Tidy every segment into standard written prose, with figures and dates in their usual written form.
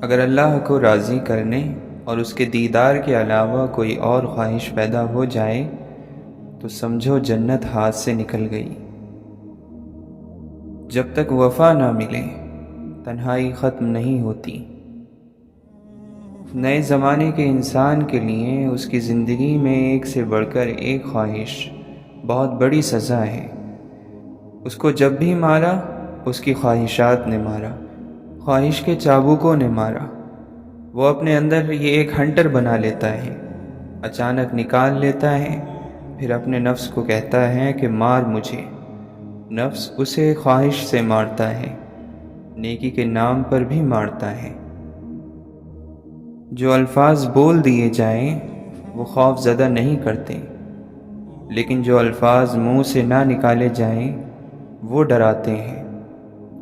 اگر اللہ کو راضی کرنے اور اس کے دیدار کے علاوہ کوئی اور خواہش پیدا ہو جائے تو سمجھو جنت ہاتھ سے نکل گئی۔ جب تک وفا نہ ملے تنہائی ختم نہیں ہوتی۔ نئے زمانے کے انسان کے لیے اس کی زندگی میں ایک سے بڑھ کر ایک خواہش بہت بڑی سزا ہے۔ اس کو جب بھی مارا اس کی خواہشات نے مارا، خواہش کے چابوکوں نے مارا۔ وہ اپنے اندر یہ ایک ہنٹر بنا لیتا ہے، اچانک نکال لیتا ہے، پھر اپنے نفس کو کہتا ہے کہ مار مجھے۔ نفس اسے خواہش سے مارتا ہے، نیکی کے نام پر بھی مارتا ہے۔ جو الفاظ بول دیے جائیں وہ خوف زدہ نہیں کرتے، لیکن جو الفاظ منہ سے نہ نکالے جائیں وہ ڈراتے ہیں،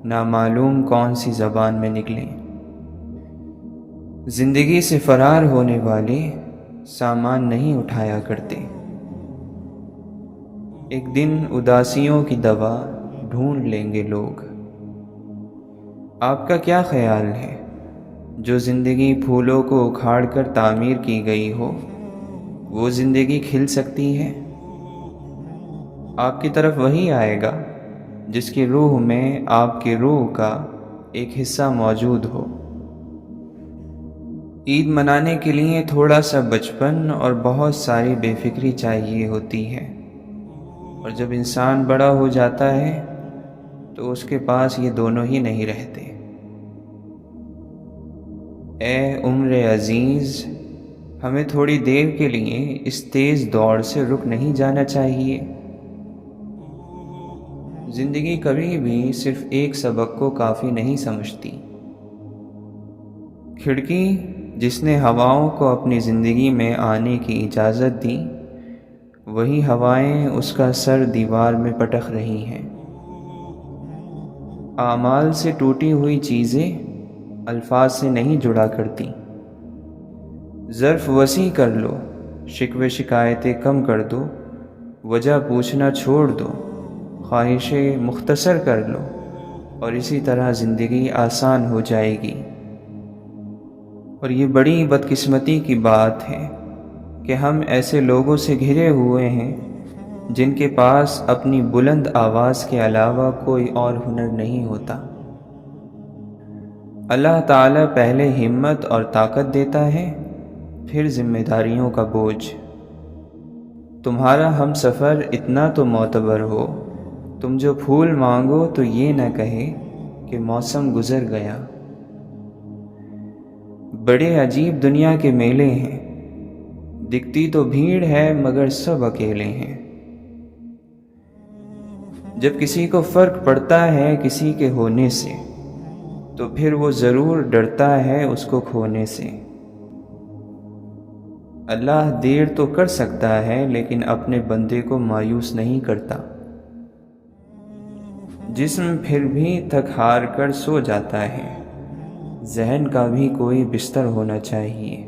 نامعلوم کون سی زبان میں نکلیں۔ زندگی سے فرار ہونے والے سامان نہیں اٹھایا کرتے۔ ایک دن اداسیوں کی دوا ڈھونڈ لیں گے لوگ۔ آپ کا کیا خیال ہے، جو زندگی پھولوں کو اکھاڑ کر تعمیر کی گئی ہو وہ زندگی کھل سکتی ہے؟ آپ کی طرف وہی آئے گا جس کی روح میں آپ کی روح کا ایک حصہ موجود ہو۔ عید منانے کے لیے تھوڑا سا بچپن اور بہت ساری بے فکری چاہیے ہوتی ہے، اور جب انسان بڑا ہو جاتا ہے تو اس کے پاس یہ دونوں ہی نہیں رہتے۔ اے عمر عزیز، ہمیں تھوڑی دیر کے لیے اس تیز دوڑ سے رک نہیں جانا چاہیے۔ زندگی کبھی بھی صرف ایک سبق کو کافی نہیں سمجھتی۔ کھڑکی جس نے ہواؤں کو اپنی زندگی میں آنے کی اجازت دی، وہی ہوائیں اس کا سر دیوار میں پٹک رہی ہیں۔ اعمال سے ٹوٹی ہوئی چیزیں الفاظ سے نہیں جڑا کرتی۔ ظرف وسیع کر لو، شکوے شکایتیں کم کر دو، وجہ پوچھنا چھوڑ دو، خواہشیں مختصر کر لو، اور اسی طرح زندگی آسان ہو جائے گی۔ اور یہ بڑی بدقسمتی کی بات ہے کہ ہم ایسے لوگوں سے گھرے ہوئے ہیں جن کے پاس اپنی بلند آواز کے علاوہ کوئی اور ہنر نہیں ہوتا۔ اللہ تعالیٰ پہلے ہمت اور طاقت دیتا ہے، پھر ذمہ داریوں کا بوجھ۔ تمہارا ہم سفر اتنا تو معتبر ہو، تم جو پھول مانگو تو یہ نہ کہے کہ موسم گزر گیا۔ بڑے عجیب دنیا کے میلے ہیں، دکھتی تو بھیڑ ہے مگر سب اکیلے ہیں۔ جب کسی کو فرق پڑتا ہے کسی کے ہونے سے تو پھر وہ ضرور ڈرتا ہے اس کو کھونے سے۔ اللہ دیر تو کر سکتا ہے لیکن اپنے بندے کو مایوس نہیں کرتا۔ جسم پھر بھی تھک ہار کر سو جاتا ہے، ذہن کا بھی کوئی بستر ہونا چاہیے۔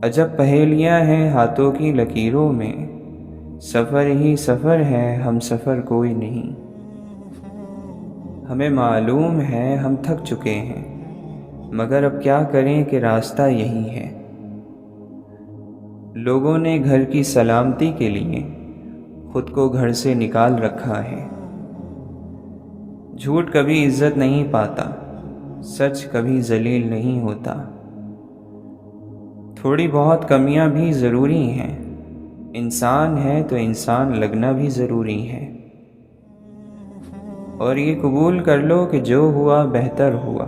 عجب پہیلیاں ہیں ہاتھوں کی لکیروں میں، سفر ہی سفر ہے ہم سفر کوئی نہیں۔ ہمیں معلوم ہے ہم تھک چکے ہیں، مگر اب کیا کریں کہ راستہ یہی ہے۔ لوگوں نے گھر کی سلامتی کے لیے خود کو گھر سے نکال رکھا ہے۔ جھوٹ کبھی عزت نہیں پاتا، سچ کبھی ذلیل نہیں ہوتا۔ تھوڑی بہت کمیاں بھی ضروری ہیں، انسان ہے تو انسان لگنا بھی ضروری ہے۔ اور یہ قبول کر لو کہ جو ہوا بہتر ہوا،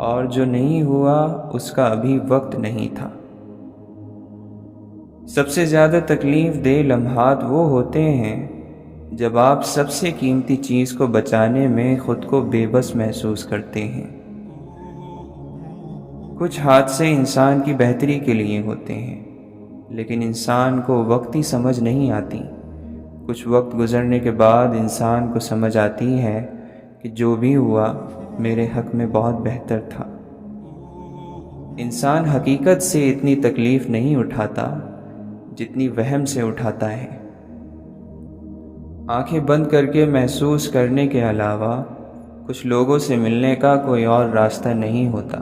اور جو نہیں ہوا اس کا ابھی وقت نہیں تھا۔ سب سے زیادہ تکلیف دہ لمحات وہ ہوتے ہیں جب آپ سب سے قیمتی چیز کو بچانے میں خود کو بے بس محسوس کرتے ہیں۔ کچھ حادثے انسان کی بہتری کے لیے ہوتے ہیں، لیکن انسان کو وقتی سمجھ نہیں آتی۔ کچھ وقت گزرنے کے بعد انسان کو سمجھ آتی ہے کہ جو بھی ہوا میرے حق میں بہت بہتر تھا۔ انسان حقیقت سے اتنی تکلیف نہیں اٹھاتا جتنی وہم سے اٹھاتا ہے۔ آنکھیں بند کر کے محسوس کرنے کے علاوہ کچھ لوگوں سے ملنے کا کوئی اور راستہ نہیں ہوتا۔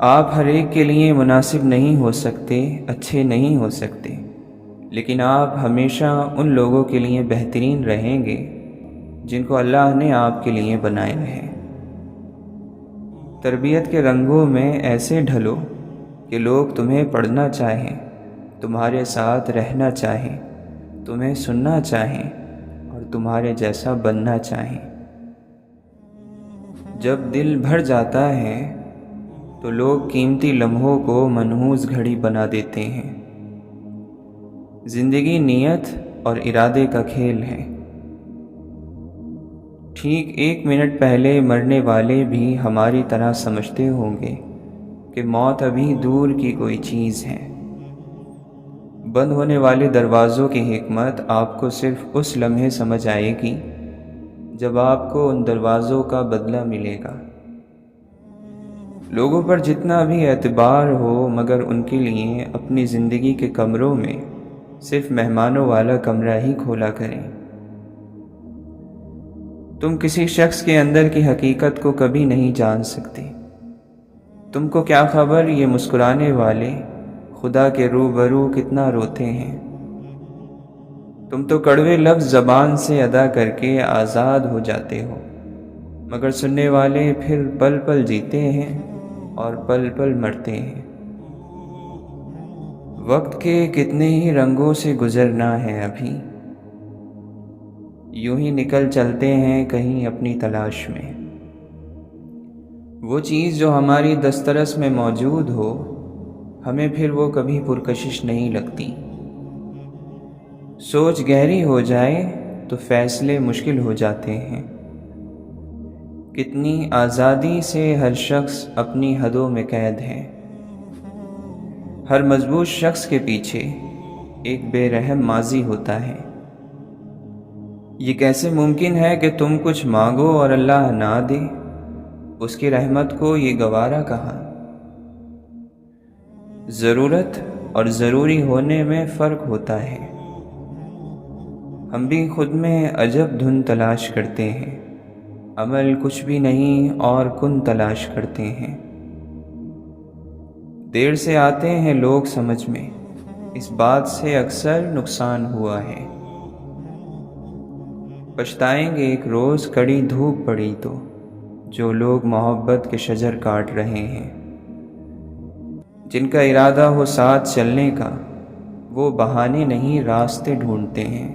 آپ ہر ایک کے لیے مناسب نہیں ہو سکتے، اچھے نہیں ہو سکتے، لیکن آپ ہمیشہ ان لوگوں کے لیے بہترین رہیں گے جن کو اللہ نے آپ کے لیے بنایا ہے۔ تربیت کے رنگوں میں ایسے ڈھلو کہ لوگ تمہیں پڑھنا چاہیں، تمہارے ساتھ رہنا چاہیں، تمہیں سننا چاہیں اور تمہارے جیسا بننا چاہیں۔ جب دل بھر جاتا ہے تو لوگ قیمتی لمحوں کو منحوس گھڑی بنا دیتے ہیں۔ زندگی نیت اور ارادے کا کھیل ہے۔ ٹھیک 1 منٹ پہلے مرنے والے بھی ہماری طرح سمجھتے ہوں گے کہ موت ابھی دور کی کوئی چیز ہے۔ بند ہونے والے دروازوں کی حکمت آپ کو صرف اس لمحے سمجھ آئے گی جب آپ کو ان دروازوں کا بدلہ ملے گا۔ لوگوں پر جتنا بھی اعتبار ہو، مگر ان کے لیے اپنی زندگی کے کمروں میں صرف مہمانوں والا کمرہ ہی کھولا کریں۔ تم کسی شخص کے اندر کی حقیقت کو کبھی نہیں جان سکتے۔ تم کو کیا خبر یہ مسکرانے والے خدا کے روبرو کتنا روتے ہیں۔ تم تو کڑوے لفظ زبان سے ادا کر کے آزاد ہو جاتے ہو، مگر سننے والے پھر پل پل جیتے ہیں اور پل پل مرتے ہیں۔ وقت کے کتنے ہی رنگوں سے گزرنا ہے ابھی، یوں ہی نکل چلتے ہیں کہیں اپنی تلاش میں۔ وہ چیز جو ہماری دسترس میں موجود ہو، ہمیں پھر وہ کبھی پرکشش نہیں لگتی۔ سوچ گہری ہو جائے تو فیصلے مشکل ہو جاتے ہیں۔ کتنی آزادی سے ہر شخص اپنی حدوں میں قید ہے۔ ہر مضبوط شخص کے پیچھے ایک بے رحم ماضی ہوتا ہے۔ یہ کیسے ممکن ہے کہ تم کچھ مانگو اور اللہ نہ دے؟ اس کی رحمت کو یہ گوارا کہاں؟ ضرورت اور ضروری ہونے میں فرق ہوتا ہے۔ ہم بھی خود میں عجب دھن تلاش کرتے ہیں، عمل کچھ بھی نہیں اور کن تلاش کرتے ہیں۔ دیر سے آتے ہیں لوگ سمجھ میں، اس بات سے اکثر نقصان ہوا ہے۔ پچھتائیں گے ایک روز کڑی دھوپ پڑی تو، جو لوگ محبت کے شجر کاٹ رہے ہیں۔ جن کا ارادہ ہو ساتھ چلنے کا، وہ بہانے نہیں راستے ڈھونڈتے ہیں۔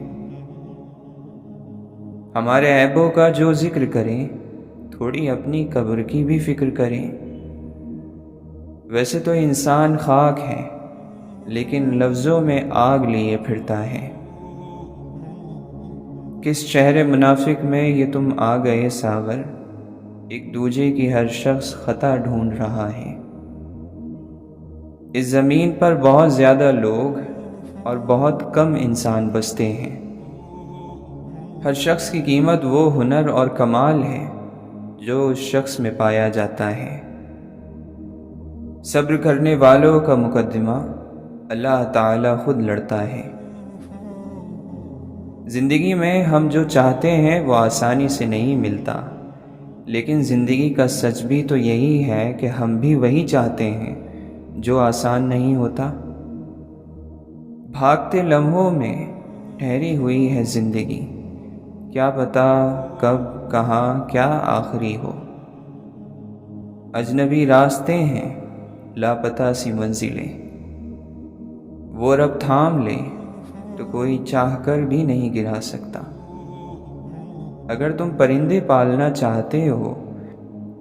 ہمارے عیبوں کا جو ذکر کریں، تھوڑی اپنی قبر کی بھی فکر کریں۔ ویسے تو انسان خاک ہے، لیکن لفظوں میں آگ لیے پھرتا ہے۔ کس شہر منافق میں یہ تم آ گئے ساغر، ایک دوجے کی ہر شخص خطا ڈھونڈ رہا ہے۔ اس زمین پر بہت زیادہ لوگ اور بہت کم انسان بستے ہیں۔ ہر شخص کی قیمت وہ ہنر اور کمال ہے جو اس شخص میں پایا جاتا ہے۔ صبر کرنے والوں کا مقدمہ اللہ تعالی خود لڑتا ہے۔ زندگی میں ہم جو چاہتے ہیں وہ آسانی سے نہیں ملتا، لیکن زندگی کا سچ بھی تو یہی ہے کہ ہم بھی وہی چاہتے ہیں جو آسان نہیں ہوتا۔ بھاگتے لمحوں میں ٹھہری ہوئی ہے زندگی، کیا پتا کب کہاں کیا آخری ہو۔ اجنبی راستے ہیں، لاپتہ سی منزلیں، وہ رب تھام لے تو کوئی چاہ کر بھی نہیں گرا سکتا۔ اگر تم پرندے پالنا چاہتے ہو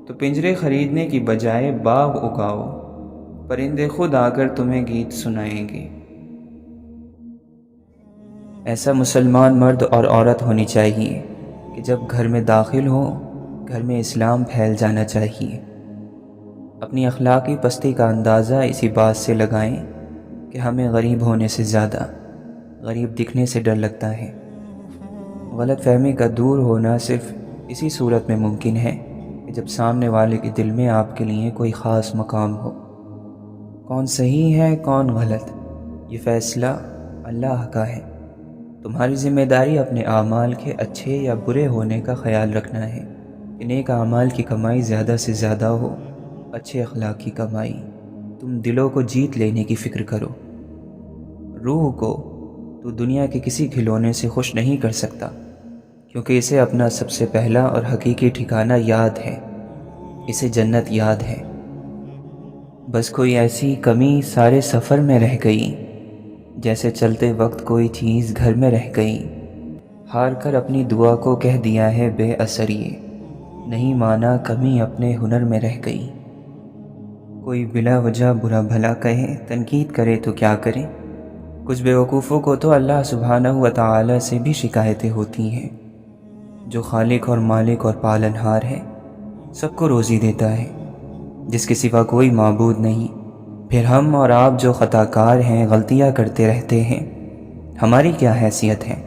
تو پنجرے خریدنے کی بجائے باغ اگاؤ، پرندے خود آ کر تمہیں گیت سنائیں گے۔ ایسا مسلمان مرد اور عورت ہونی چاہیے کہ جب گھر میں داخل ہو، گھر میں اسلام پھیل جانا چاہیے۔ اپنی اخلاقی پستی کا اندازہ اسی بات سے لگائیں کہ ہمیں غریب ہونے سے زیادہ غریب دکھنے سے ڈر لگتا ہے۔ غلط فہمی کا دور ہونا صرف اسی صورت میں ممکن ہے کہ جب سامنے والے کے دل میں آپ کے لیے کوئی خاص مقام ہو۔ کون صحیح ہے کون غلط، یہ فیصلہ اللہ کا ہے۔ تمہاری ذمہ داری اپنے اعمال کے اچھے یا برے ہونے کا خیال رکھنا ہے کہ نیک اعمال کی کمائی زیادہ سے زیادہ ہو، اچھے اخلاق کی کمائی۔ تم دلوں کو جیت لینے کی فکر کرو۔ روح کو تو دنیا کے کسی کھلونے سے خوش نہیں کر سکتا، کیونکہ اسے اپنا سب سے پہلا اور حقیقی ٹھکانہ یاد ہے، اسے جنت یاد ہے۔ بس کوئی ایسی کمی سارے سفر میں رہ گئی، جیسے چلتے وقت کوئی چیز گھر میں رہ گئی۔ ہار کر اپنی دعا کو کہہ دیا ہے بے اثر، یہ نہیں مانا کمی اپنے ہنر میں رہ گئی۔ کوئی بلا وجہ برا بھلا کہے، تنقید کرے تو کیا کرے؟ کچھ بیوقوفوں کو تو اللہ سبحانہ و تعالی سے بھی شکایتیں ہوتی ہیں، جو خالق اور مالک اور پالنہار ہے، سب کو روزی دیتا ہے، جس کے سوا کوئی معبود نہیں۔ پھر ہم اور آپ جو خطا کار ہیں، غلطیاں کرتے رہتے ہیں، ہماری کیا حیثیت ہے؟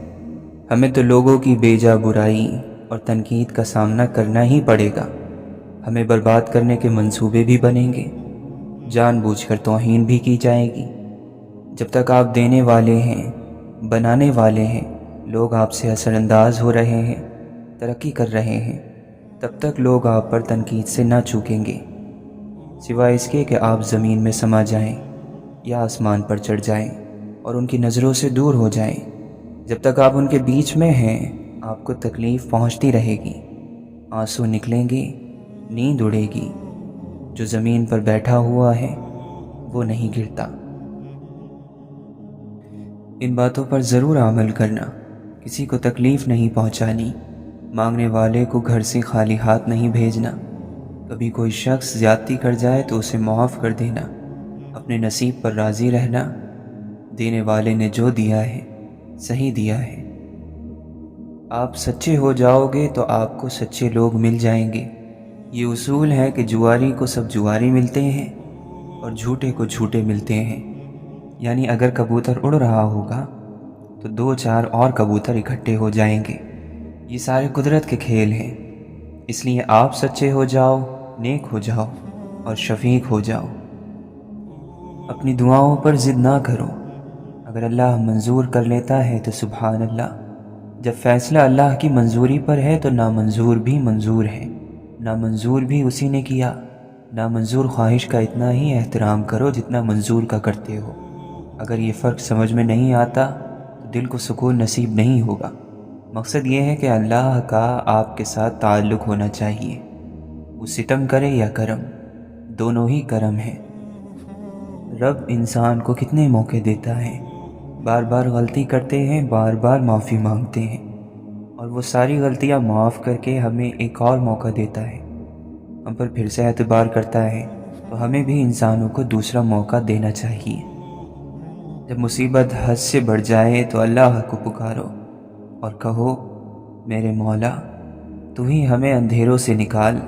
ہمیں تو لوگوں کی بیجا برائی اور تنقید کا سامنا کرنا ہی پڑے گا۔ ہمیں برباد کرنے کے منصوبے بھی بنیں گے، جان بوجھ کر توہین بھی کی جائے گی۔ جب تک آپ دینے والے ہیں، بنانے والے ہیں، لوگ آپ سے اثر انداز ہو رہے ہیں، ترقی کر رہے ہیں، تب تک لوگ آپ پر تنقید سے نہ چوکیں گے، سوائے اس کے کہ آپ زمین میں سما جائیں یا آسمان پر چڑھ جائیں اور ان کی نظروں سے دور ہو جائیں۔ جب تک آپ ان کے بیچ میں ہیں، آپ کو تکلیف پہنچتی رہے گی، آنسو نکلیں گے، نیند اڑے گی۔ جو زمین پر بیٹھا ہوا ہے وہ نہیں گرتا۔ ان باتوں پر ضرور عمل کرنا، کسی کو تکلیف نہیں پہنچانی، مانگنے والے کو گھر سے خالی ہاتھ نہیں بھیجنا، کبھی کوئی شخص زیادتی کر جائے تو اسے معاف کر دینا، اپنے نصیب پر راضی رہنا، دینے والے نے جو دیا ہے صحیح دیا ہے۔ آپ سچے ہو جاؤ گے تو آپ کو سچے لوگ مل جائیں گے۔ یہ اصول ہے کہ جواری کو سب جواری ملتے ہیں اور جھوٹے کو جھوٹے ملتے ہیں، یعنی اگر کبوتر اڑ رہا ہوگا تو 2-4 اور کبوتر اکٹھے ہو جائیں گے۔ یہ سارے قدرت کے کھیل ہیں، اس لیے آپ سچے ہو جاؤ، نیک ہو جاؤ اور شفیق ہو جاؤ۔ اپنی دعاؤں پر ضد نہ کرو، اگر اللہ منظور کر لیتا ہے تو سبحان اللہ، جب فیصلہ اللہ کی منظوری پر ہے تو نامنظور بھی منظور ہے، نامنظور بھی اسی نے کیا۔ نامنظور خواہش کا اتنا ہی احترام کرو جتنا منظور کا کرتے ہو۔ اگر یہ فرق سمجھ میں نہیں آتا تو دل کو سکون نصیب نہیں ہوگا۔ مقصد یہ ہے کہ اللہ کا آپ کے ساتھ تعلق ہونا چاہیے، وہ ستم کرے یا کرم، دونوں ہی کرم ہیں۔ رب انسان کو کتنے موقع دیتا ہے، بار بار غلطی کرتے ہیں، بار بار معافی مانگتے ہیں، اور وہ ساری غلطیاں معاف کر کے ہمیں ایک اور موقع دیتا ہے، ہم پر پھر سے اعتبار کرتا ہے، تو ہمیں بھی انسانوں کو دوسرا موقع دینا چاہیے۔ جب مصیبت حد سے بڑھ جائے تو اللہ کو پکارو اور کہو، میرے مولا، تو ہی ہمیں اندھیروں سے نکال،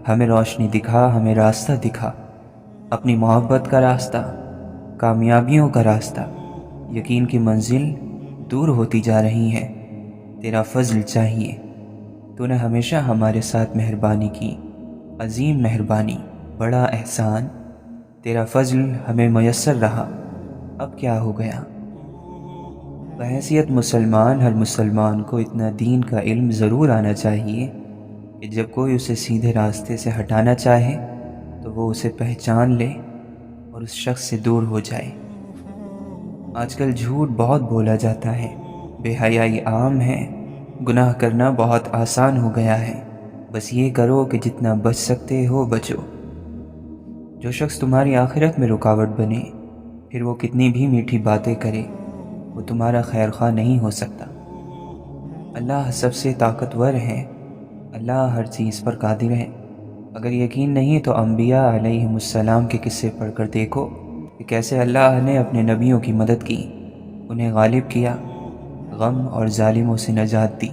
ہمیں روشنی دکھا، ہمیں راستہ دکھا، اپنی محبت کا راستہ، کامیابیوں کا راستہ۔ یقین کی منزل دور ہوتی جا رہی ہے، تیرا فضل چاہیے، تو نے ہمیشہ ہمارے ساتھ مہربانی کی، عظیم مہربانی، بڑا احسان، تیرا فضل ہمیں میسر رہا، اب کیا ہو گیا؟ بحیثیت مسلمان، ہر مسلمان کو اتنا دین کا علم ضرور آنا چاہیے کہ جب کوئی اسے سیدھے راستے سے ہٹانا چاہے تو وہ اسے پہچان لے اور اس شخص سے دور ہو جائے۔ آج کل جھوٹ بہت بولا جاتا ہے، بے حیائی عام ہے، گناہ کرنا بہت آسان ہو گیا ہے، بس یہ کرو کہ جتنا بچ سکتے ہو بچو۔ جو شخص تمہاری آخرت میں رکاوٹ بنے، پھر وہ کتنی بھی میٹھی باتیں کرے، وہ تمہارا خیر خواہ نہیں ہو سکتا۔ اللہ سب سے طاقتور ہے، اللہ ہر چیز پر قادر ہے۔ اگر یقین نہیں تو انبیاء علیہم السلام کے قصے پڑھ کر دیکھو کہ کیسے اللہ نے اپنے نبیوں کی مدد کی، انہیں غالب کیا، غم اور ظالموں سے نجات دی۔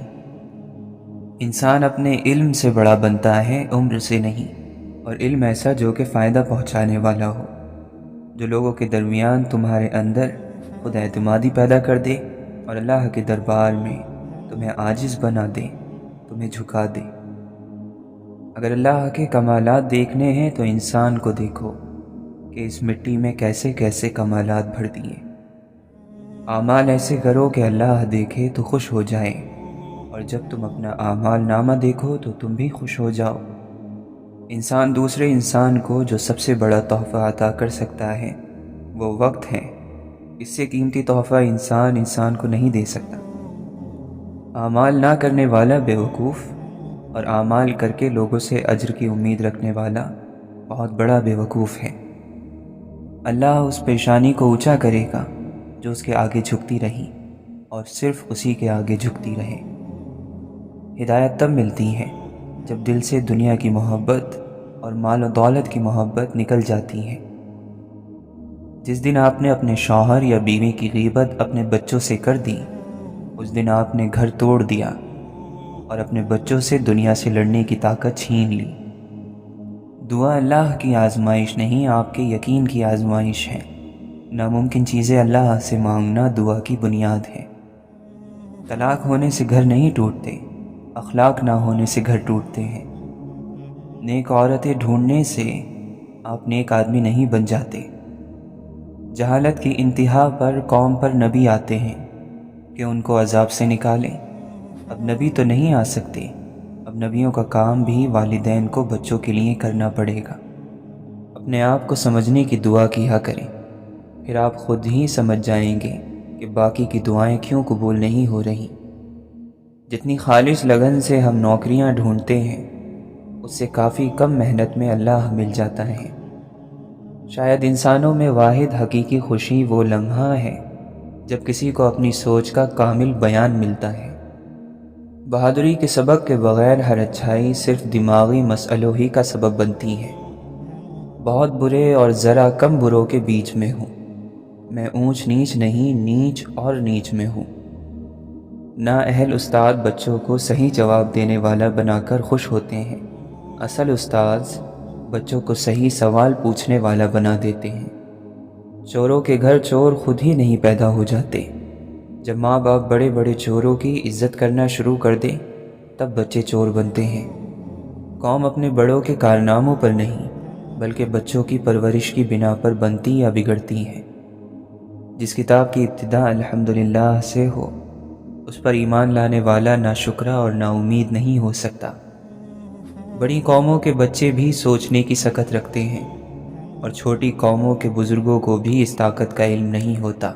انسان اپنے علم سے بڑا بنتا ہے، عمر سے نہیں، اور علم ایسا جو کہ فائدہ پہنچانے والا ہو، جو لوگوں کے درمیان تمہارے اندر خود اعتمادی پیدا کر دے اور اللہ کے دربار میں تمہیں عاجز بنا دے، تمہیں جھکا دے۔ اگر اللہ کے کمالات دیکھنے ہیں تو انسان کو دیکھو کہ اس مٹی میں کیسے کیسے کمالات بھر دیے۔ اعمال ایسے کرو کہ اللہ دیکھے تو خوش ہو جائے، اور جب تم اپنا اعمال نامہ دیکھو تو تم بھی خوش ہو جاؤ۔ انسان دوسرے انسان کو جو سب سے بڑا تحفہ عطا کر سکتا ہے وہ وقت ہے۔ اس سے قیمتی تحفہ انسان کو نہیں دے سکتا۔ اعمال نہ کرنے والا بیوقوف، اور اعمال کر کے لوگوں سے اجر کی امید رکھنے والا بہت بڑا بیوقوف ہے۔ اللہ اس پیشانی کو اونچا کرے گا جو اس کے آگے جھکتی رہی اور صرف اسی کے آگے جھکتی رہے۔ ہدایت تب ملتی ہے جب دل سے دنیا کی محبت اور مال و دولت کی محبت نکل جاتی ہے۔ جس دن آپ نے اپنے شوہر یا بیوی کی غیبت اپنے بچوں سے کر دی، اس دن آپ نے گھر توڑ دیا اور اپنے بچوں سے دنیا سے لڑنے کی طاقت چھین لی۔ دعا اللہ کی آزمائش نہیں، آپ کے یقین کی آزمائش ہے۔ ناممکن چیزیں اللہ سے مانگنا دعا کی بنیاد ہے۔ طلاق ہونے سے گھر نہیں ٹوٹتے، اخلاق نہ ہونے سے گھر ٹوٹتے ہیں۔ نیک عورتیں ڈھونڈنے سے آپ نیک آدمی نہیں بن جاتے۔ جہالت کی انتہا پر قوم پر نبی آتے ہیں کہ ان کو عذاب سے نکالیں۔ اب نبی تو نہیں آ سکتے، اب نبیوں کا کام بھی والدین کو بچوں کے لیے کرنا پڑے گا۔ اپنے آپ کو سمجھنے کی دعا کیا کریں، پھر آپ خود ہی سمجھ جائیں گے کہ باقی کی دعائیں کیوں قبول نہیں ہو رہی۔ جتنی خالص لگن سے ہم نوکریاں ڈھونڈتے ہیں، اس سے کافی کم محنت میں اللہ مل جاتا ہے۔ شاید انسانوں میں واحد حقیقی خوشی وہ لمحہ ہے جب کسی کو اپنی سوچ کا کامل بیان ملتا ہے۔ بہادری کے سبق کے بغیر ہر اچھائی صرف دماغی مسئلوں ہی کا سبب بنتی ہے۔ بہت برے اور ذرا کم بروں کے بیچ میں ہوں، میں اونچ نیچ نہیں، نیچ اور نیچ میں ہوں۔ نااہل استاد بچوں کو صحیح جواب دینے والا بنا کر خوش ہوتے ہیں، اصل استاذ بچوں کو صحیح سوال پوچھنے والا بنا دیتے ہیں۔ چوروں کے گھر چور خود ہی نہیں پیدا ہو جاتے۔ جب ماں باپ بڑے بڑے چوروں کی عزت کرنا شروع کر دیں تب بچے چور بنتے ہیں۔ قوم اپنے بڑوں کے کارناموں پر نہیں بلکہ بچوں کی پرورش کی بنا پر بنتی یا بگڑتی ہے۔ جس کتاب کی ابتدا الحمدللہ سے ہو، اس پر ایمان لانے والا ناشکرا اور نا امید نہیں ہو سکتا۔ بڑی قوموں کے بچے بھی سوچنے کی سکت رکھتے ہیں، اور چھوٹی قوموں کے بزرگوں کو بھی اس طاقت کا علم نہیں ہوتا۔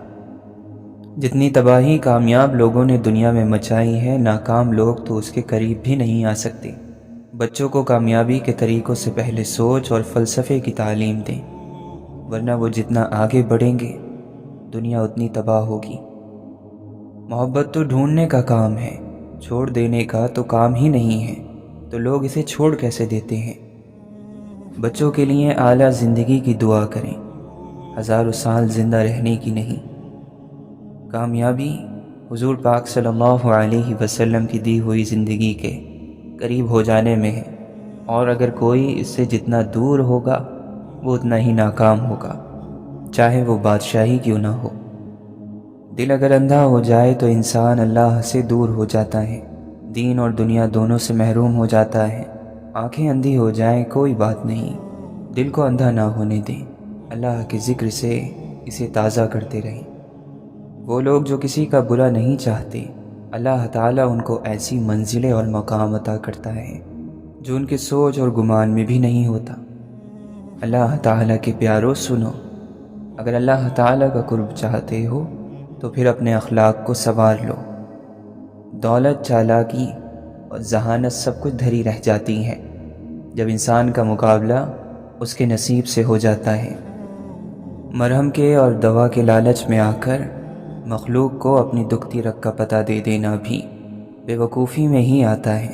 جتنی تباہی کامیاب لوگوں نے دنیا میں مچائی ہے، ناکام لوگ تو اس کے قریب بھی نہیں آ سکتے۔ بچوں کو کامیابی کے طریقوں سے پہلے سوچ اور فلسفے کی تعلیم دیں، ورنہ وہ جتنا آگے بڑھیں گے دنیا اتنی تباہ ہوگی۔ محبت تو ڈھونڈنے کا کام ہے، چھوڑ دینے کا تو کام ہی نہیں ہے، تو لوگ اسے چھوڑ کیسے دیتے ہیں؟ بچوں کے لیے اعلیٰ زندگی کی دعا کریں، ہزاروں سال زندہ رہنے کی نہیں۔ کامیابی حضور پاک صلی اللہ علیہ وسلم کی دی ہوئی زندگی کے قریب ہو جانے میں ہے، اور اگر کوئی اس سے جتنا دور ہوگا وہ اتنا ہی ناکام ہوگا، چاہے وہ بادشاہی کیوں نہ ہو۔ دل اگر اندھا ہو جائے تو انسان اللہ سے دور ہو جاتا ہے، دین اور دنیا دونوں سے محروم ہو جاتا ہے۔ آنکھیں اندھی ہو جائیں کوئی بات نہیں، دل کو اندھا نہ ہونے دیں، اللہ کے ذکر سے اسے تازہ کرتے رہیں۔ وہ لوگ جو کسی کا برا نہیں چاہتے، اللہ تعالیٰ ان کو ایسی منزلیں اور مقام عطا کرتا ہے جو ان کے سوچ اور گمان میں بھی نہیں ہوتا۔ اللہ تعالیٰ کے پیاروں سنو، اگر اللہ تعالیٰ کا قرب چاہتے ہو تو پھر اپنے اخلاق کو سنوار لو۔ دولت، چالاکی اور ذہانت سب کچھ دھری رہ جاتی ہے جب انسان کا مقابلہ اس کے نصیب سے ہو جاتا ہے۔ مرہم کے اور دوا کے لالچ میں آ کر مخلوق کو اپنی دکھتی رگ کا پتہ دے دینا بھی بے وقوفی میں ہی آتا ہے۔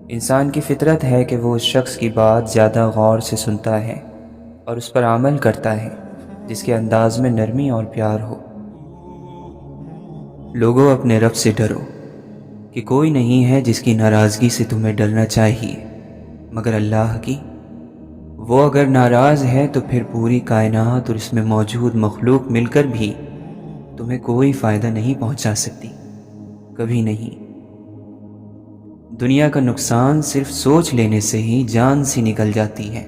انسان کی فطرت ہے کہ وہ اس شخص کی بات زیادہ غور سے سنتا ہے اور اس پر عمل کرتا ہے جس کے انداز میں نرمی اور پیار ہو۔ لوگوں، اپنے رب سے ڈرو کہ کوئی نہیں ہے جس کی ناراضگی سے تمہیں ڈرنا چاہیے مگر اللہ کی۔ وہ اگر ناراض ہے تو پھر پوری کائنات اور اس میں موجود مخلوق مل کر بھی تمہیں کوئی فائدہ نہیں پہنچا سکتی، کبھی نہیں۔ دنیا کا نقصان صرف سوچ لینے سے ہی جان سی نکل جاتی ہے۔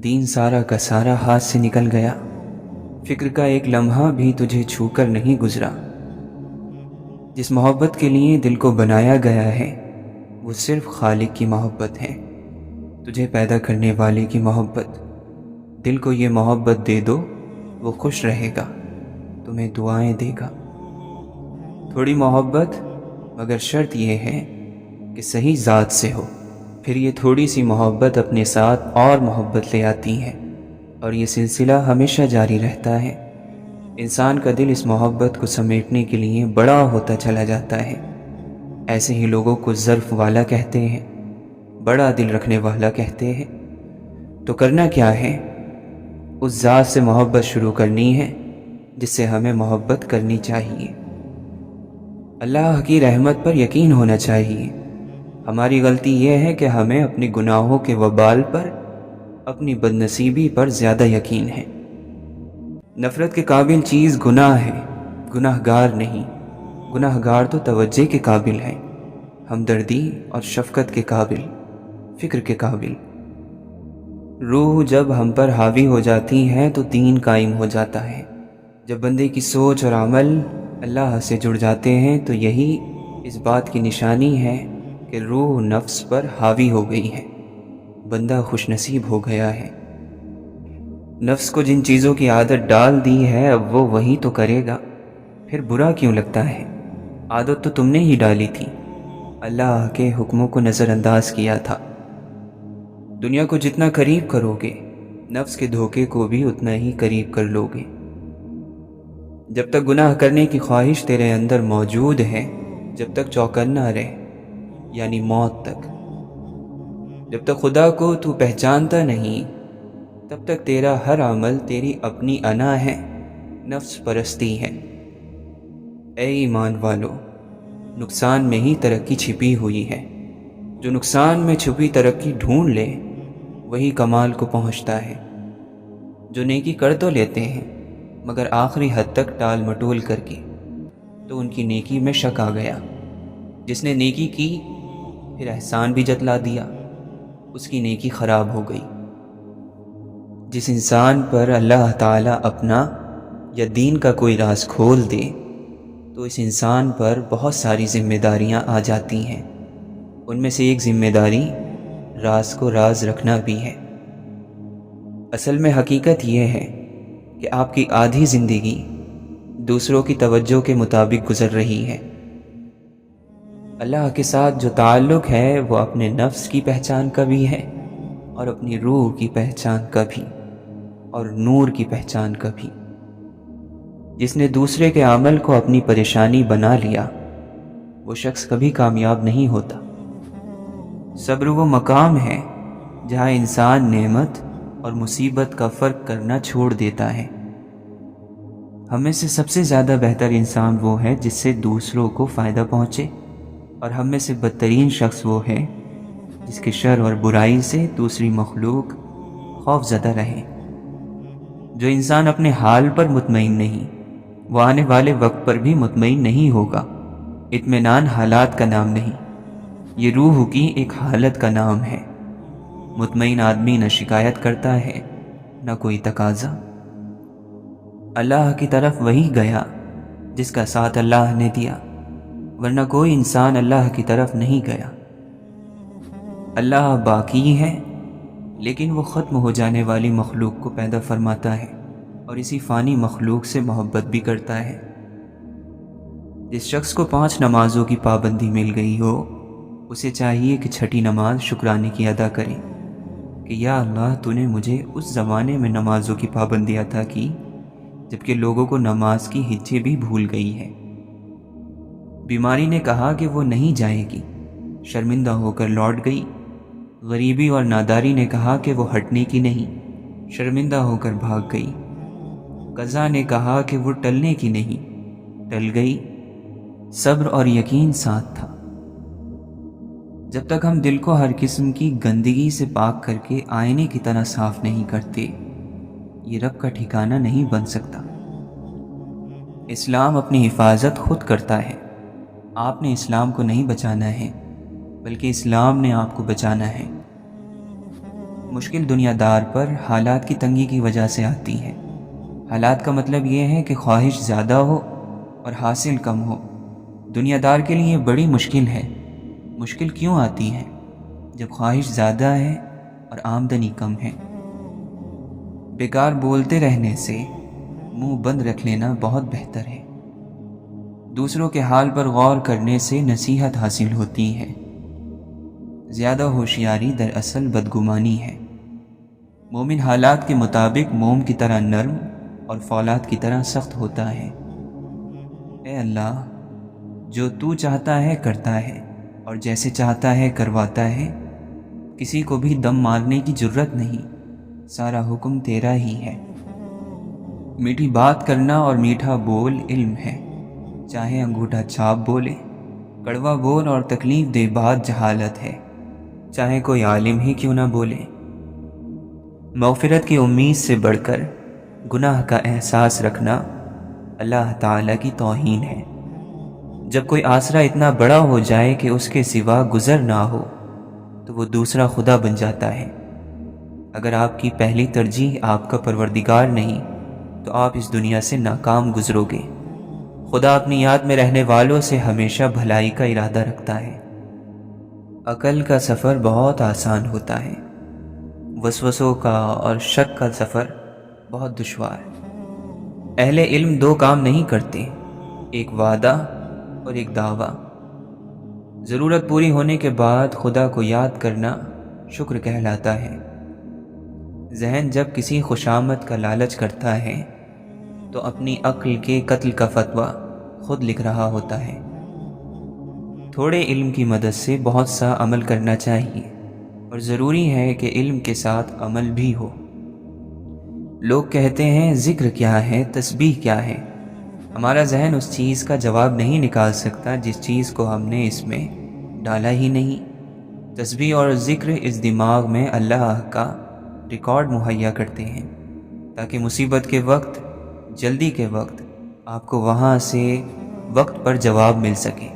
دین سارا کا سارا ہاتھ سے نکل گیا، فکر کا ایک لمحہ بھی تجھے چھو کر نہیں گزرا۔ جس محبت کے لیے دل کو بنایا گیا ہے وہ صرف خالق کی محبت ہے، تجھے پیدا کرنے والے کی محبت۔ دل کو یہ محبت دے دو، وہ خوش رہے گا، تمہیں دعائیں دے گا۔ تھوڑی محبت، مگر شرط یہ ہے کہ صحیح ذات سے ہو، پھر یہ تھوڑی سی محبت اپنے ساتھ اور محبت لے آتی ہے، اور یہ سلسلہ ہمیشہ جاری رہتا ہے۔ انسان کا دل اس محبت کو سمیٹنے کے لیے بڑا ہوتا چلا جاتا ہے۔ ایسے ہی لوگوں کو ظرف والا کہتے ہیں، بڑا دل رکھنے والا کہتے ہیں۔ تو کرنا کیا ہے؟ اس ذات سے محبت شروع کرنی ہے جس سے ہمیں محبت کرنی چاہیے۔ اللہ کی رحمت پر یقین ہونا چاہیے۔ ہماری غلطی یہ ہے کہ ہمیں اپنے گناہوں کے وبال پر، اپنی بدنصیبی پر زیادہ یقین ہے۔ نفرت کے قابل چیز گناہ ہے، گناہ گار نہیں۔ گناہ گار تو توجہ کے قابل ہے، ہمدردی اور شفقت کے قابل، فکر کے قابل۔ روح جب ہم پر حاوی ہو جاتی ہے تو دین قائم ہو جاتا ہے۔ جب بندے کی سوچ اور عمل اللہ سے جڑ جاتے ہیں تو یہی اس بات کی نشانی ہے کہ روح نفس پر حاوی ہو گئی ہے، بندہ خوش نصیب ہو گیا ہے۔ نفس کو جن چیزوں کی عادت ڈال دی ہے اب وہ وہی تو کرے گا، پھر برا کیوں لگتا ہے؟ عادت تو تم نے ہی ڈالی تھی، اللہ کے حکموں کو نظر انداز کیا تھا۔ دنیا کو جتنا قریب کرو گے نفس کے دھوکے کو بھی اتنا ہی قریب کر لو گے۔ جب تک گناہ کرنے کی خواہش تیرے اندر موجود ہے، جب تک چوکنا رہے، یعنی موت تک۔ جب تک خدا کو تو پہچانتا نہیں تب تک تیرا ہر عمل تیری اپنی انا ہے، نفس پرستی ہے۔ اے ایمان والو، نقصان میں ہی ترقی چھپی ہوئی ہے۔ جو نقصان میں چھپی ترقی ڈھونڈ لے وہی کمال کو پہنچتا ہے۔ جو نیکی کر تو لیتے ہیں مگر آخری حد تک ٹال مٹول کر کے، تو ان کی نیکی میں شک آ گیا۔ جس نے نیکی کی پھر احسان بھی جتلا دیا، اس کی نیکی خراب ہو گئی۔ جس انسان پر اللہ تعالیٰ اپنا یا دین کا کوئی راز کھول دے تو اس انسان پر بہت ساری ذمہ داریاں آ جاتی ہیں۔ ان میں سے ایک ذمہ داری راز کو راز رکھنا بھی ہے۔ اصل میں حقیقت یہ ہے کہ آپ کی آدھی زندگی دوسروں کی توجہ کے مطابق گزر رہی ہے۔ اللہ کے ساتھ جو تعلق ہے وہ اپنے نفس کی پہچان کا بھی ہے اور اپنی روح کی پہچان کا بھی، اور نور کی پہچان کا بھی۔ جس نے دوسرے کے عمل کو اپنی پریشانی بنا لیا وہ شخص کبھی کامیاب نہیں ہوتا۔ صبر وہ مقام ہے جہاں انسان نعمت اور مصیبت کا فرق کرنا چھوڑ دیتا ہے۔ ہم میں سے سب سے زیادہ بہتر انسان وہ ہے جس سے دوسروں کو فائدہ پہنچے، اور ہم میں سے بدترین شخص وہ ہے جس کے شر اور برائی سے دوسری مخلوق خوف زدہ رہے۔ جو انسان اپنے حال پر مطمئن نہیں وہ آنے والے وقت پر بھی مطمئن نہیں ہوگا۔ اطمینان حالات کا نام نہیں، یہ روح کی ایک حالت کا نام ہے۔ مطمئن آدمی نہ شکایت کرتا ہے نہ کوئی تقاضا۔ اللہ کی طرف وہی گیا جس کا ساتھ اللہ نے دیا، ورنہ کوئی انسان اللہ کی طرف نہیں گیا۔ اللہ باقی ہے لیکن وہ ختم ہو جانے والی مخلوق کو پیدا فرماتا ہے اور اسی فانی مخلوق سے محبت بھی کرتا ہے۔ جس شخص کو 5 نمازوں کی پابندی مل گئی ہو اسے چاہیے کہ چھٹی نماز شکرانے کی ادا کرے کہ یا اللہ تو نے مجھے اس زمانے میں نمازوں کی پابندی عطا کی جبکہ لوگوں کو نماز کی ہچے بھی بھول گئی ہے۔ بیماری نے کہا کہ وہ نہیں جائے گی، شرمندہ ہو کر لوٹ گئی۔ غریبی اور ناداری نے کہا کہ وہ ہٹنے کی نہیں، شرمندہ ہو کر بھاگ گئی۔ قضا نے کہا کہ وہ ٹلنے کی نہیں، ٹل گئی۔ صبر اور یقین ساتھ تھا۔ جب تک ہم دل کو ہر قسم کی گندگی سے پاک کر کے آئینے کی طرح صاف نہیں کرتے یہ رب کا ٹھکانہ نہیں بن سکتا۔ اسلام اپنی حفاظت خود کرتا ہے۔ آپ نے اسلام کو نہیں بچانا ہے بلکہ اسلام نے آپ کو بچانا ہے۔ مشکل دنیا دار پر حالات کی تنگی کی وجہ سے آتی ہے، حالات کا مطلب یہ ہے کہ خواہش زیادہ ہو اور حاصل کم ہو۔ دنیا دار کے لیے بڑی مشکل ہے۔ مشکل کیوں آتی ہے؟ جب خواہش زیادہ ہے اور آمدنی کم ہے۔ بیکار بولتے رہنے سے منہ بند رکھ لینا بہت بہتر ہے۔ دوسروں کے حال پر غور کرنے سے نصیحت حاصل ہوتی ہے۔ زیادہ ہوشیاری دراصل بدگمانی ہے۔ مومن حالات کے مطابق موم کی طرح نرم اور فولاد کی طرح سخت ہوتا ہے۔ اے اللہ، جو تو چاہتا ہے کرتا ہے اور جیسے چاہتا ہے کرواتا ہے۔ کسی کو بھی دم مارنے کی جرت نہیں، سارا حکم تیرا ہی ہے۔ میٹھی بات کرنا اور میٹھا بول علم ہے، چاہے انگوٹھا چھاپ بولے۔ کڑوا بول اور تکلیف دہ بات جہالت ہے، چاہے کوئی عالم ہی کیوں نہ بولے۔ مغفرت کی امید سے بڑھ کر گناہ کا احساس رکھنا اللہ تعالیٰ کی توہین ہے۔ جب کوئی آسرا اتنا بڑا ہو جائے کہ اس کے سوا گزر نہ ہو تو وہ دوسرا خدا بن جاتا ہے۔ اگر آپ کی پہلی ترجیح آپ کا پروردگار نہیں تو آپ اس دنیا سے ناکام گزرو گے۔ خدا اپنی یاد میں رہنے والوں سے ہمیشہ بھلائی کا ارادہ رکھتا ہے۔ عقل کا سفر بہت آسان ہوتا ہے، وسوسوں کا اور شک کا سفر بہت دشوار۔ اہل علم دو کام نہیں کرتے، ایک وعدہ اور ایک دعویٰ۔ ضرورت پوری ہونے کے بعد خدا کو یاد کرنا شکر کہلاتا ہے۔ ذہن جب کسی خوشامد کا لالچ کرتا ہے تو اپنی عقل کے قتل کا فتویٰ خود لکھ رہا ہوتا ہے۔ تھوڑے علم کی مدد سے بہت سا عمل کرنا چاہیے، اور ضروری ہے کہ علم کے ساتھ عمل بھی ہو۔ لوگ کہتے ہیں ذکر کیا ہے، تسبیح کیا ہے؟ ہمارا ذہن اس چیز کا جواب نہیں نکال سکتا جس چیز کو ہم نے اس میں ڈالا ہی نہیں۔ تسبیح اور ذکر اس دماغ میں اللہ کا ریکارڈ مہیا کرتے ہیں تاکہ مصیبت کے وقت، جلدی کے وقت آپ کو وہاں سے وقت پر جواب مل سکے۔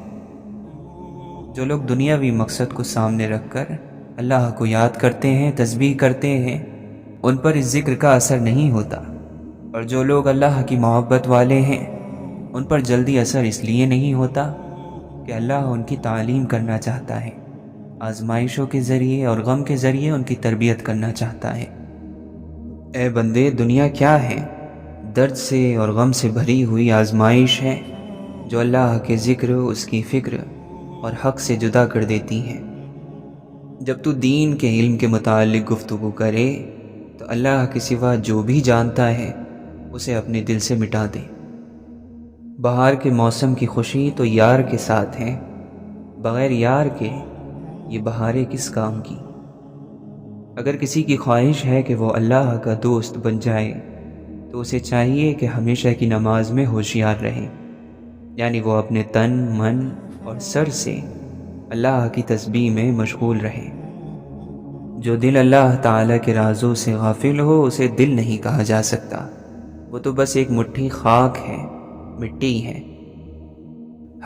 جو لوگ دنیاوی مقصد کو سامنے رکھ کر اللہ کو یاد کرتے ہیں، تسبیح کرتے ہیں، ان پر اس ذکر کا اثر نہیں ہوتا، اور جو لوگ اللہ کی محبت والے ہیں ان پر جلدی اثر اس لیے نہیں ہوتا کہ اللہ ان کی تعلیم کرنا چاہتا ہے، آزمائشوں کے ذریعے اور غم کے ذریعے ان کی تربیت کرنا چاہتا ہے۔ اے بندے، دنیا کیا ہے؟ درد سے اور غم سے بھری ہوئی آزمائش ہے جو اللہ کے ذکر، اس کی فکر اور حق سے جدا کر دیتی ہے۔ جب تو دین کے علم کے متعلق گفتگو کرے تو اللہ کے سوا جو بھی جانتا ہے اسے اپنے دل سے مٹا دے۔ بہار کے موسم کی خوشی تو یار کے ساتھ ہے، بغیر یار کے یہ بہاریں کس کام کی؟ اگر کسی کی خواہش ہے کہ وہ اللہ کا دوست بن جائے تو اسے چاہیے کہ ہمیشہ کی نماز میں ہوشیار رہے، یعنی وہ اپنے تن، من اور سر سے اللہ کی تسبیح میں مشغول رہے۔ جو دل اللہ تعالیٰ کے رازوں سے غافل ہو اسے دل نہیں کہا جا سکتا، وہ تو بس ایک مٹھی خاک ہے، مٹی ہے۔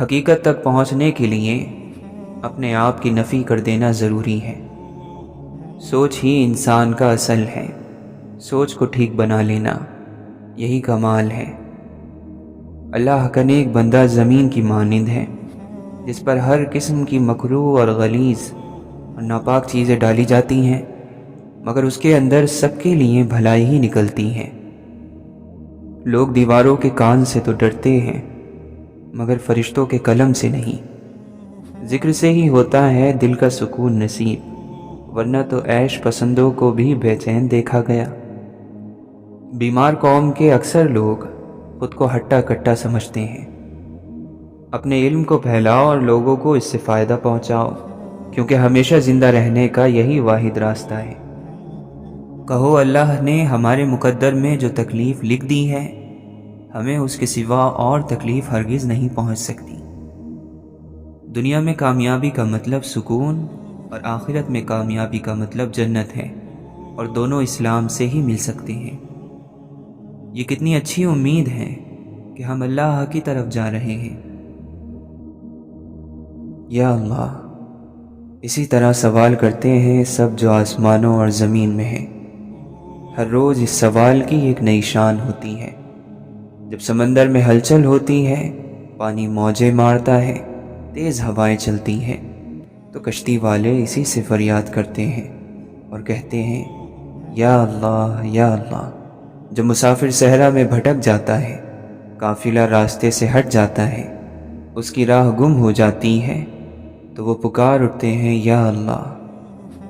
حقیقت تک پہنچنے کے لیے اپنے آپ کی نفی کر دینا ضروری ہے۔ سوچ ہی انسان کا اصل ہے، سوچ کو ٹھیک بنا لینا یہی کمال ہے۔ اللہ کا نیک بندہ زمین کی مانند ہے جس پر ہر قسم کی مکروہ اور غلیظ اور ناپاک چیزیں ڈالی جاتی ہیں، مگر اس کے اندر سب کے لیے بھلائی ہی نکلتی ہے۔ لوگ دیواروں کے کان سے تو ڈرتے ہیں مگر فرشتوں کے قلم سے نہیں۔ ذکر سے ہی ہوتا ہے دل کا سکون نصیب، ورنہ تو عیش پسندوں کو بھی بے چین دیکھا گیا۔ بیمار قوم کے اکثر لوگ خود کو ہٹا کٹا سمجھتے ہیں۔ اپنے علم کو پھیلاؤ اور لوگوں کو اس سے فائدہ پہنچاؤ، کیونکہ ہمیشہ زندہ رہنے کا یہی واحد راستہ ہے۔ کہو اللہ نے ہمارے مقدر میں جو تکلیف لکھ دی ہے، ہمیں اس کے سوا اور تکلیف ہرگز نہیں پہنچ سکتی۔ دنیا میں کامیابی کا مطلب سکون اور آخرت میں کامیابی کا مطلب جنت ہے، اور دونوں اسلام سے ہی مل سکتے ہیں۔ یہ کتنی اچھی امید ہے کہ ہم اللہ کی طرف جا رہے ہیں۔ یا اللہ، اسی طرح سوال کرتے ہیں سب جو آسمانوں اور زمین میں ہیں۔ ہر روز اس سوال کی ایک نئی شان ہوتی ہے۔ جب سمندر میں ہلچل ہوتی ہے، پانی موجیں مارتا ہے، تیز ہوائیں چلتی ہیں، تو کشتی والے اسی سے فریاد کرتے ہیں اور کہتے ہیں یا اللہ یا اللہ۔ جب مسافر صحرا میں بھٹک جاتا ہے، قافلہ راستے سے ہٹ جاتا ہے، اس کی راہ گم ہو جاتی ہے، تو وہ پکار اٹھتے ہیں یا اللہ۔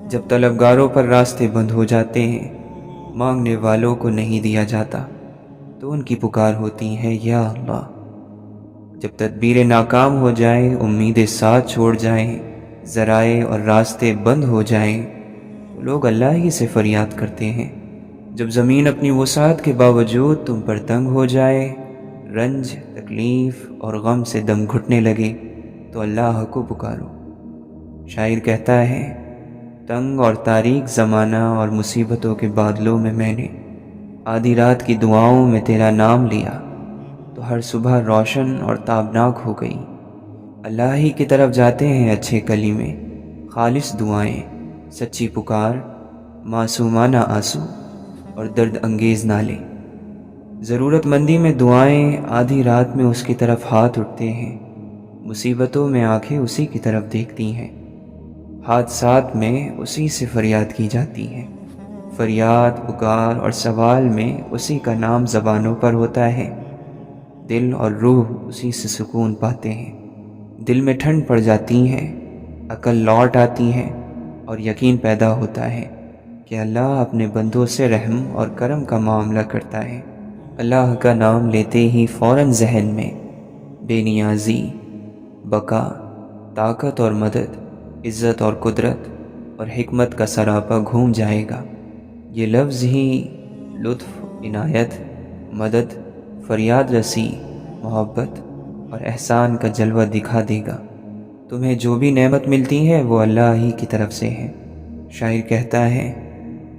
جب طلبگاروں پر راستے بند ہو جاتے ہیں، مانگنے والوں کو نہیں دیا جاتا، تو ان کی پکار ہوتی ہے یا اللہ۔ جب تدبیریں ناکام ہو جائیں، امیدیں ساتھ چھوڑ جائیں، ذرائع اور راستے بند ہو جائیں، تو لوگ اللہ ہی سے فریاد کرتے ہیں۔ جب زمین اپنی وسعت کے باوجود تم پر تنگ ہو جائے، رنج، تکلیف اور غم سے دم گھٹنے لگے، تو اللہ کو پکارو۔ شاعر کہتا ہے تنگ اور تاریک زمانہ اور مصیبتوں کے بادلوں میں میں نے آدھی رات کی دعاؤں میں تیرا نام لیا، تو ہر صبح روشن اور تابناک ہو گئی۔ اللہ ہی کی طرف جاتے ہیں اچھے کلمے، خالص دعائیں، سچی پکار، معصومانہ آنسو اور درد انگیز نالے۔ ضرورت مندی میں دعائیں، آدھی رات میں اس کی طرف ہاتھ اٹھتے ہیں، مصیبتوں میں آنکھیں اسی کی طرف دیکھتی ہیں، حادثات میں اسی سے فریاد کی جاتی ہے۔ فریاد، پکار اور سوال میں اسی کا نام زبانوں پر ہوتا ہے۔ دل اور روح اسی سے سکون پاتے ہیں۔ دل میں ٹھنڈ پڑ جاتی ہے، عقل لوٹ آتی ہے اور یقین پیدا ہوتا ہے کہ اللہ اپنے بندوں سے رحم اور کرم کا معاملہ کرتا ہے۔ اللہ کا نام لیتے ہی فوراً ذہن میں بے نیازی، بقا، طاقت اور مدد، عزت اور قدرت اور حکمت کا سراپا گھوم جائے گا۔ یہ لفظ ہی لطف، عنایت، مدد، فریاد رسی، محبت اور احسان کا جلوہ دکھا دے گا۔ تمہیں جو بھی نعمت ملتی ہے وہ اللہ ہی کی طرف سے ہے۔ شاعر کہتا ہے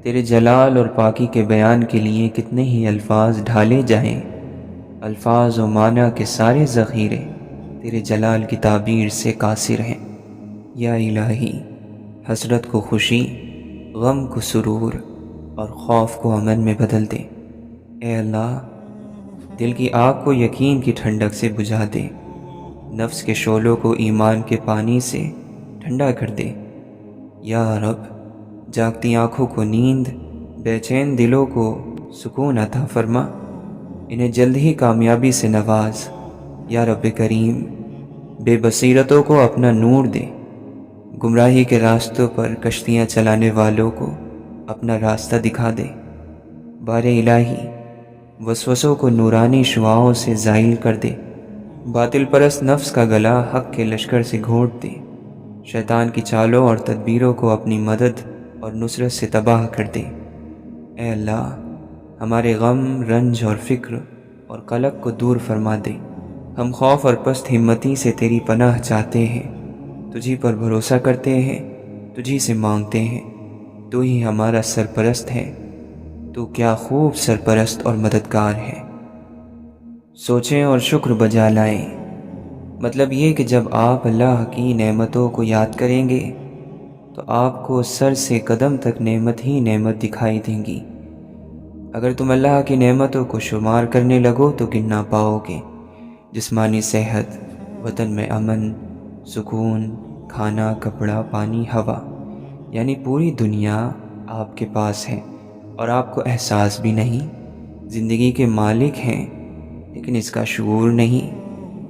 تیرے جلال اور پاکی کے بیان کے لیے کتنے ہی الفاظ ڈھالے جائیں، الفاظ و معنی کے سارے ذخیرے تیرے جلال کی تعبیر سے قاصر ہیں۔ یا الہی، حسرت کو خوشی، غم کو سرور اور خوف کو امن میں بدل دے۔ اے اللہ، دل کی آگ کو یقین کی ٹھنڈک سے بجھا دے، نفس کے شعلوں کو ایمان کے پانی سے ٹھنڈا کر دے۔ یا رب، جاگتی آنکھوں کو نیند، بے چین دلوں کو سکون عطا فرما، انہیں جلد ہی کامیابی سے نواز۔ یا رب کریم، بے بصیرتوں کو اپنا نور دے، گمراہی کے راستوں پر کشتیاں چلانے والوں کو اپنا راستہ دکھا دے۔ بار الہی، وسوسوں کو نورانی شعاعوں سے زائل کر دے، باطل پرست نفس کا گلا حق کے لشکر سے گھونٹ دے، شیطان کی چالوں اور تدبیروں کو اپنی مدد اور نصرت سے تباہ کر دے۔ اے اللہ، ہمارے غم، رنج اور فکر اور قلق کو دور فرما دے۔ ہم خوف اور پست ہمتی سے تیری پناہ چاہتے ہیں، تجھی پر بھروسہ کرتے ہیں، تجھی سے مانگتے ہیں۔ تو ہی ہمارا سرپرست ہے، تو کیا خوب سرپرست اور مددگار ہے۔ سوچیں اور شکر بجا لائیں، مطلب یہ کہ جب آپ اللہ کی نعمتوں کو یاد کریں گے تو آپ کو سر سے قدم تک نعمت ہی نعمت دکھائی دیں گی۔ اگر تم اللہ کی نعمتوں کو شمار کرنے لگو تو گن نہ پاؤ گے۔ جسمانی صحت، وطن میں امن، سکون، کھانا، کپڑا، پانی، ہوا، یعنی پوری دنیا آپ کے پاس ہے اور آپ کو احساس بھی نہیں۔ زندگی کے مالک ہیں لیکن اس کا شعور نہیں۔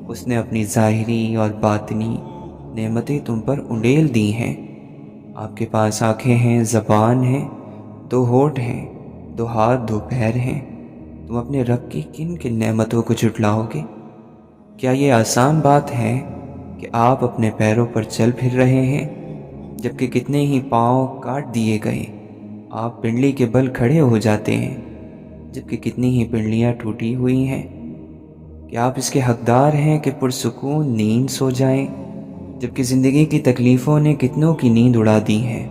اس نے اپنی ظاہری اور باطنی نعمتیں تم پر انڈیل دی ہیں۔ آپ کے پاس آنکھیں ہیں، زبان ہے، دو ہونٹ ہیں، دو ہاتھ، دو پیر ہیں۔ تم اپنے رب کی کن کن نعمتوں کو جھٹلاؤ گے؟ کیا یہ آسان بات ہے کہ آپ اپنے پیروں پر چل پھر رہے ہیں جبکہ کتنے ہی پاؤں کاٹ دیے گئے؟ آپ پنڈلی کے بل کھڑے ہو جاتے ہیں جبکہ کتنی ہی پنڈلیاں ٹوٹی ہوئی ہیں۔ کیا آپ اس کے حقدار ہیں کہ پرسکون نیند سو جائیں جبکہ زندگی کی تکلیفوں نے کتنوں کی نیند اڑا دی ہے؟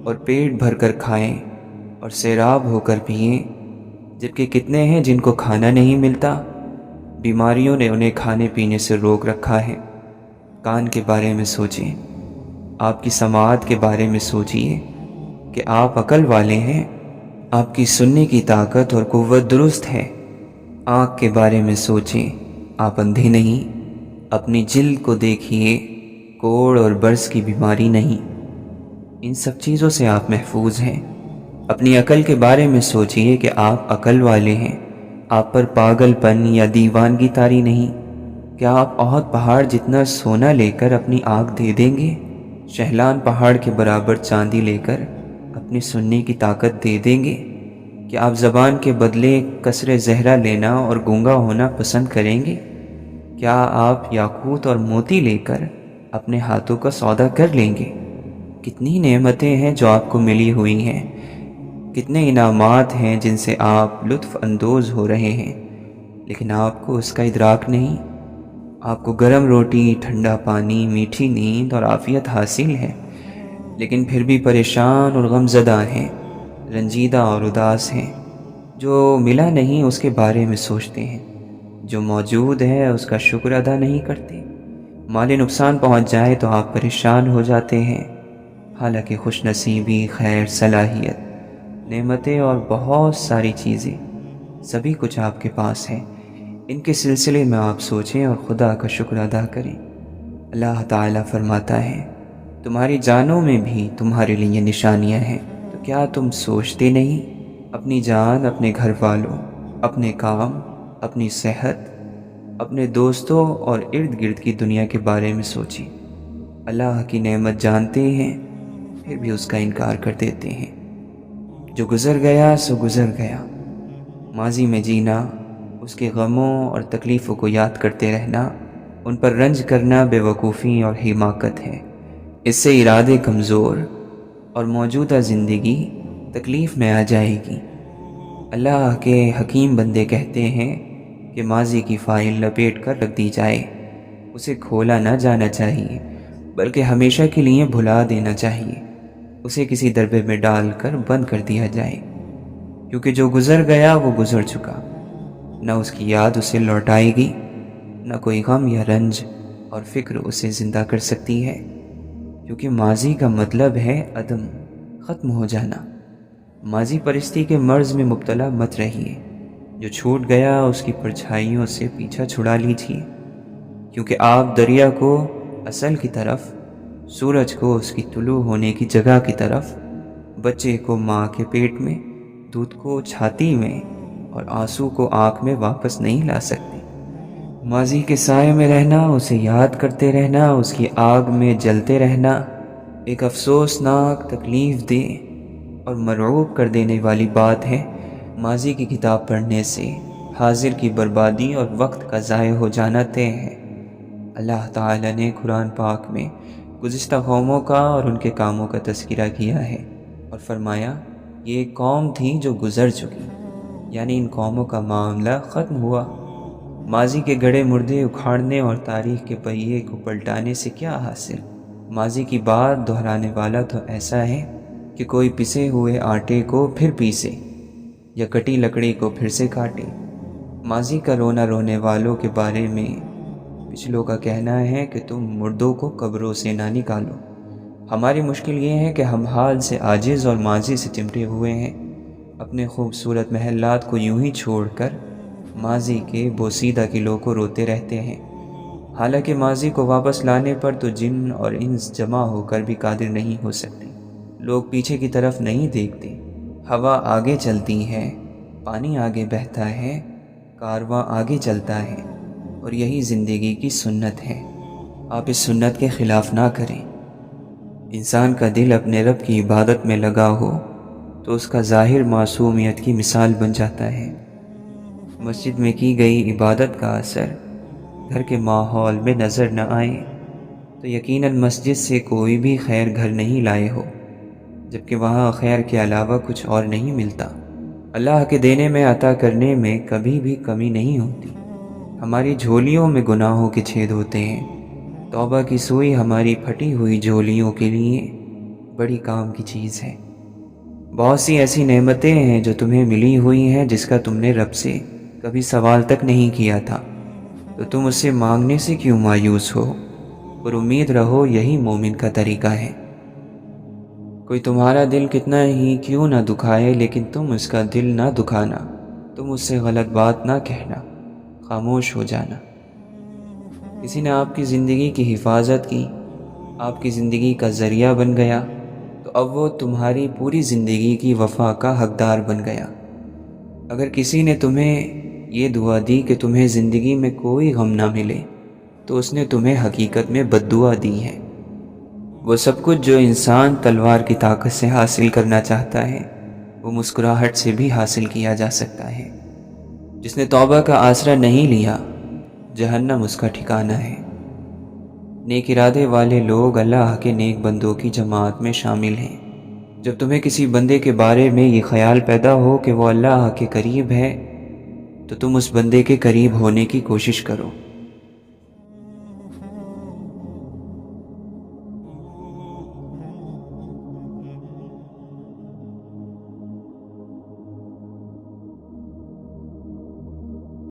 اور پیٹ بھر کر کھائیں اور سیراب ہو کر پئیں جبکہ کتنے ہیں جن کو کھانا نہیں ملتا؟ بیماریوں نے انہیں کھانے پینے سے روک رکھا ہے۔ کان کے بارے میں سوچیں، آپ کی سماعت کے بارے میں سوچئے کہ آپ عقل والے ہیں آپ کی سننے کی طاقت اور قوت درست ہے۔ آنکھ کے بارے میں سوچیں، آپ اندھے نہیں۔ اپنی جلد کو دیکھیے، کوڑ اور برس کی بیماری نہیں۔ ان سب چیزوں سے آپ محفوظ ہیں۔ اپنی عقل کے بارے میں سوچئے کہ آپ عقل والے ہیں۔ آپ پر پاگل پن یا دیوانگی طاری نہیں۔ کیا آپ احد پہاڑ جتنا سونا لے کر اپنی آنکھ دے دیں گے؟ شہلان پہاڑ کے برابر چاندی لے کر اپنی سننے کی طاقت دے دیں گے؟ کیا آپ زبان کے بدلے قصر زہرہ لینا اور گونگا ہونا پسند کریں گے؟ کیا آپ یاقوت اور موتی لے کر اپنے ہاتھوں کا سودا کر لیں گے؟ کتنی نعمتیں ہیں جو آپ کو ملی ہوئی ہیں، کتنے انعامات ہیں جن سے آپ لطف اندوز ہو رہے ہیں، لیکن آپ کو اس کا ادراک نہیں۔ آپ کو گرم روٹی، ٹھنڈا پانی، میٹھی نیند اور عافیت حاصل ہے، لیکن پھر بھی پریشان اور غم زدہ ہیں، رنجیدہ اور اداس ہیں۔ جو ملا نہیں اس کے بارے میں سوچتے ہیں، جو موجود ہے اس کا شکر ادا نہیں کرتے۔ مالی نقصان پہنچ جائے تو آپ پریشان ہو جاتے ہیں، حالانکہ خوش نصیبی، خیر، صلاحیت، نعمتیں اور بہت ساری چیزیں، سبھی کچھ آپ کے پاس ہیں۔ ان کے سلسلے میں آپ سوچیں اور خدا کا شکر ادا کریں۔ اللہ تعالیٰ فرماتا ہے، تمہاری جانوں میں بھی تمہارے لیے نشانیاں ہیں، تو کیا تم سوچتے نہیں؟ اپنی جان، اپنے گھر والوں، اپنے کام، اپنی صحت، اپنے دوستوں اور ارد گرد کی دنیا کے بارے میں سوچیں۔ اللہ کی نعمت جانتے ہیں، پھر بھی اس کا انکار کر دیتے ہیں۔ جو گزر گیا سو گزر گیا۔ ماضی میں جینا، اس کے غموں اور تکلیفوں کو یاد کرتے رہنا، ان پر رنج کرنا بے وقوفی اور حماقت ہے۔ اس سے ارادے کمزور اور موجودہ زندگی تکلیف میں آ جائے گی۔ اللہ کے حکیم بندے کہتے ہیں کہ ماضی کی فائل لپیٹ کر رکھ دی جائے، اسے کھولا نہ جانا چاہیے، بلکہ ہمیشہ کے لیے بھلا دینا چاہیے، اسے کسی دربے میں ڈال کر بند کر دیا جائے، کیونکہ جو گزر گیا وہ گزر چکا، نہ اس کی یاد اسے لوٹائے گی، نہ کوئی غم یا رنج اور فکر اسے زندہ کر سکتی ہے، کیونکہ ماضی کا مطلب ہے عدم، ختم ہو جانا۔ ماضی پرستی کے مرض میں مبتلا مت رہیے، جو چھوٹ گیا اس کی پرچھائیوں سے پیچھا چھڑا لیجیے، کیونکہ آپ دریا کو اصل کی طرف، سورج کو اس کی طلوع ہونے کی جگہ کی طرف، بچے کو ماں کے پیٹ میں، دودھ کو چھاتی میں اور آنسو کو آنکھ میں واپس نہیں لا سکتے۔ ماضی کے سائے میں رہنا، اسے یاد کرتے رہنا، اس کی آگ میں جلتے رہنا ایک افسوسناک، تکلیف دہ اور مرعوب کر دینے والی بات ہے۔ ماضی کی کتاب پڑھنے سے حاضر کی بربادی اور وقت کا ضائع ہو جانا طے ہے۔ اللہ تعالیٰ نے قرآن پاک میں گزشتہ قوموں کا اور ان کے کاموں کا تذکرہ کیا ہے اور فرمایا، یہ ایک قوم تھی جو گزر چکی، یعنی ان قوموں کا معاملہ ختم ہوا۔ ماضی کے گڑے مردے اکھاڑنے اور تاریخ کے پہیے کو پلٹانے سے کیا حاصل؟ ماضی کی بات دہرانے والا تو ایسا ہے کہ کوئی پسے ہوئے آٹے کو پھر پیسے یا کٹی لکڑی کو پھر سے کاٹے۔ ماضی کا رونا رونے والوں کے بارے میں پچھلوں کا کہنا ہے کہ تم مردوں کو قبروں سے نہ نکالو۔ ہماری مشکل یہ ہے کہ ہم حال سے عاجز اور ماضی سے چمٹے ہوئے ہیں، اپنے خوبصورت محلات کو یوں ہی چھوڑ کر ماضی کے بوسیدہ قلعوں کو روتے رہتے ہیں، حالانکہ ماضی کو واپس لانے پر تو جن اور انس جمع ہو کر بھی قادر نہیں ہو سکتے۔ لوگ پیچھے کی طرف نہیں دیکھتے، ہوا آگے چلتی ہے، پانی آگے بہتا ہے، کارواں آگے چلتا ہے، اور یہی زندگی کی سنت ہے۔ آپ اس سنت کے خلاف نہ کریں۔ انسان کا دل اپنے رب کی عبادت میں لگا ہو تو اس کا ظاہر معصومیت کی مثال بن جاتا ہے۔ مسجد میں کی گئی عبادت کا اثر گھر کے ماحول میں نظر نہ آئے تو یقیناً مسجد سے کوئی بھی خیر گھر نہیں لائے ہو، جبکہ وہاں خیر کے علاوہ کچھ اور نہیں ملتا۔ اللہ کے دینے میں، عطا کرنے میں کبھی بھی کمی نہیں ہوتی۔ ہماری جھولیوں میں گناہوں کے چھید ہوتے ہیں، توبہ کی سوئی ہماری پھٹی ہوئی جھولیوں کے لیے بڑی کام کی چیز ہے۔ بہت سی ایسی نعمتیں ہیں جو تمہیں ملی ہوئی ہیں جس کا تم نے رب سے کبھی سوال تک نہیں کیا تھا، تو تم اس سے مانگنے سے کیوں مایوس ہو؟ پر امید رہو، یہی مومن کا طریقہ ہے۔ کوئی تمہارا دل کتنا ہی کیوں نہ دکھائے، لیکن تم اس کا دل نہ دکھانا، تم اس سے غلط بات نہ کہنا، خاموش ہو جانا۔ کسی نے آپ کی زندگی کی حفاظت کی، آپ کی زندگی کا ذریعہ بن گیا، تو اب وہ تمہاری پوری زندگی کی وفا کا حقدار بن گیا۔ اگر کسی نے تمہیں یہ دعا دی کہ تمہیں زندگی میں کوئی غم نہ ملے، تو اس نے تمہیں حقیقت میں بد دعا دی ہے۔ وہ سب کچھ جو انسان تلوار کی طاقت سے حاصل کرنا چاہتا ہے، وہ مسکراہٹ سے بھی حاصل کیا جا سکتا ہے۔ جس نے توبہ کا آسرا نہیں لیا، جہنم اس کا ٹھکانہ ہے۔ نیک ارادے والے لوگ اللہ کے نیک بندوں کی جماعت میں شامل ہیں۔ جب تمہیں کسی بندے کے بارے میں یہ خیال پیدا ہو کہ وہ اللہ کے قریب ہے، تو تم اس بندے کے قریب ہونے کی کوشش کرو۔